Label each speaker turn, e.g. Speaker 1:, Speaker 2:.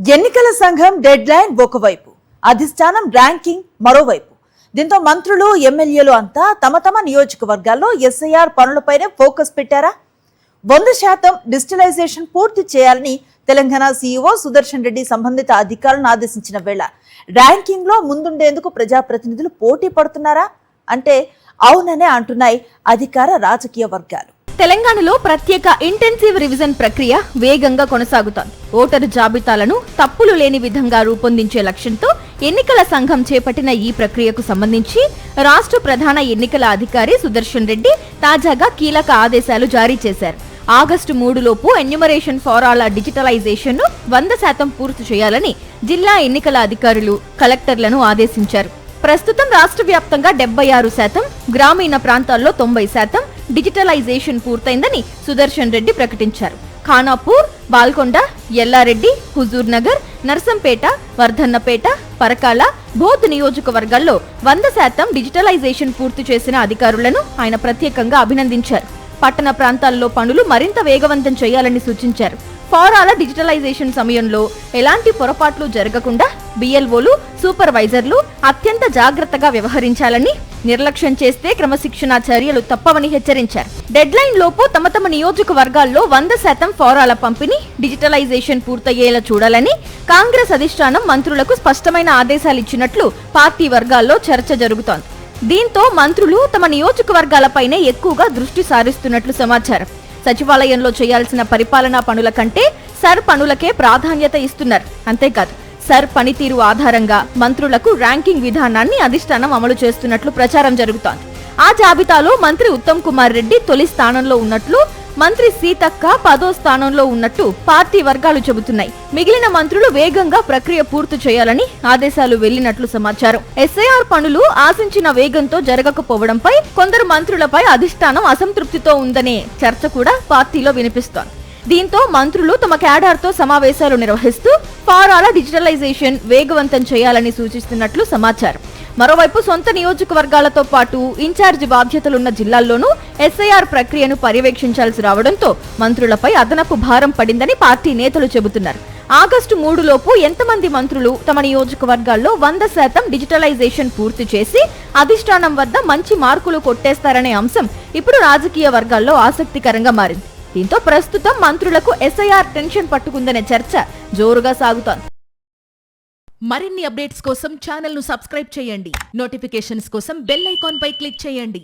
Speaker 1: ఎన్నికల సంఘం dead line ఒకవైపు, అధిష్టానం ర్యాంకింగ్ మరోవైపు. దీంతో మంత్రులు ఎమ్మెల్యేలు అంతా తమ తమ నియోజకవర్గాల్లో ఎస్ఐఆర్ పనులపైనే ఫోకస్ పెట్టారా? 100% డిజిటలైజేషన్ పూర్తి చేయాలని తెలంగాణ సీఈఓ సుదర్శన్ రెడ్డి సంబంధిత అధికారులను ఆదేశించిన వేళ ర్యాంకింగ్ లో ముందుండేందుకు ప్రజాప్రతినిధులు పోటీ పడుతున్నారా అంటే అవుననే అంటున్నాయి అధికార రాజకీయ వర్గాలు.
Speaker 2: తెలంగాణలో ప్రత్యేక ఇంటెన్సివ్ రివిజన్ ప్రక్రియ వేగంగా కొనసాగుతోంది. ఓటరు జాబితాలను తప్పులు లేని విధంగా రూపొందించే లక్ష్యంతో ఎన్నికల సంఘం చేపట్టిన ఈ ప్రక్రియకు సంబంధించి రాష్ట్ర ప్రధాన ఎన్నికల అధికారి సుదర్శన్ రెడ్డి తాజాగా కీలక ఆదేశాలు జారీ చేశారు. ఆగస్టు 3 లోపు ఎన్యూమరేషన్ ఫారాల డిజిటలైజేషన్ ను 100% పూర్తి చేయాలని జిల్లా ఎన్నికల అధికారులు కలెక్టర్లను ఆదేశించారు. ప్రస్తుతం రాష్ట్ర వ్యాప్తంగా 76%, గ్రామీణ ప్రాంతాల్లో 90% డిజిటలైజేషన్ పూర్తయిందని సుదర్శన్ రెడ్డి ప్రకటించారు. ఖానాపూర్, బాల్కొండ, ఎల్లారెడ్డి, హుజూర్ నగర్, నర్సంపేట, వర్ధన్నపేట, పరకాల, బోధ్ నియోజకవర్గాల్లో 100% డిజిటలైజేషన్ పూర్తి చేసిన అధికారులను ఆయన ప్రత్యేకంగా అభినందించారు. పట్టణ ప్రాంతాల్లో పనులు మరింత వేగవంతం చేయాలని సూచించారు. ఫారాల డిజిటలైజేషన్ సమయంలో ఎలాంటి పొరపాట్లు జరగకుండా బిఎల్ఓలు, సూపర్వైజర్లు అత్యంత జాగ్రత్తగా వ్యవహరించాలని, నిర్లక్ష్యం చేస్తే క్రమశిక్షణా చర్యలు తప్పవని హెచ్చరించారు. డెడ్ లైన్ లోపు తమ తమ నియోజకవర్గాల్లో 100% ఫారాల పంపిణీ, డిజిటలైజేషన్ పూర్తయ్యేలా చూడాలని కాంగ్రెస్ అధిష్టానం మంత్రులకు స్పష్టమైన ఆదేశాలిచ్చినట్లు పార్టీ వర్గాల్లో చర్చ జరుగుతోంది. దీంతో మంత్రులు తమ నియోజకవర్గాలపైనే ఎక్కువగా దృష్టి సారిస్తున్నట్లు సమాచారం. సచివాలయంలో చేయాల్సిన పరిపాలనా పనుల కంటే సర్ పనులకే ప్రాధాన్యత ఇస్తున్నారు. అంతేకాదు, సర్ పనితీరు ఆధారంగా మంత్రులకు ర్యాంకింగ్ విధానాన్ని అధిష్టానం అమలు చేస్తున్నట్లు ప్రచారం జరుగుతోంది. ఆ జాబితాలో మంత్రి ఉత్తమ్ కుమార్ రెడ్డి తొలి స్థానంలో ఉన్నట్లు, మంత్రి సీతక్క 10వ స్థానంలో ఉన్నట్టు పార్టీ వర్గాలు చెబుతున్నాయి. మిగిలిన మంత్రులు వేగంగా ప్రక్రియ పూర్తి చేయాలని ఆదేశాలు వెళ్లినట్లు సమాచారం. ఎస్ఐఆర్ పనులు ఆశించిన వేగంతో జరగకపోవడంపై కొందరు మంత్రులపై అధిష్టానం అసంతృప్తితో ఉందనే చర్చ కూడా పార్టీలో వినిపిస్తోంది. దీంతో మంత్రులు తమ క్యాడర్తో సమావేశాలు నిర్వహిస్తూ ఫారాల డిజిటలైజేషన్ వేగవంతం చేయాలని సూచిస్తున్నట్లు సమాచారం. మరోవైపు సొంత నియోజకవర్గాలతో పాటు ఇన్ఛార్జి బాధ్యతలున్న జిల్లాల్లోనూ ఎస్ఐఆర్ ప్రక్రియను పర్యవేక్షించాల్సి రావడంతో మంత్రులపై అదనపు భారం పడిందని పార్టీ నేతలు చెబుతున్నారు. ఆగస్టు 3 లోపు ఎంతమంది మంత్రులు తమ నియోజకవర్గాల్లో 100% డిజిటలైజేషన్ పూర్తి చేసి అధిష్టానం వద్ద మంచి మార్కులు కొట్టేస్తారనే అంశం ఇప్పుడు రాజకీయ వర్గాల్లో ఆసక్తికరంగా మారింది. దీంతో ప్రస్తుతం మంత్రులకు ఎస్ఐఆర్ టెన్షన్ పట్టుకుందనే చర్చ జోరుగా సాగుతోంది.
Speaker 3: మరిన్ని అప్డేట్స్ కోసం ఛానల్ ను సబ్స్క్రైబ్ చేయండి. నోటిఫికేషన్స్ కోసం బెల్ ఐకాన్ పై క్లిక్ చేయండి.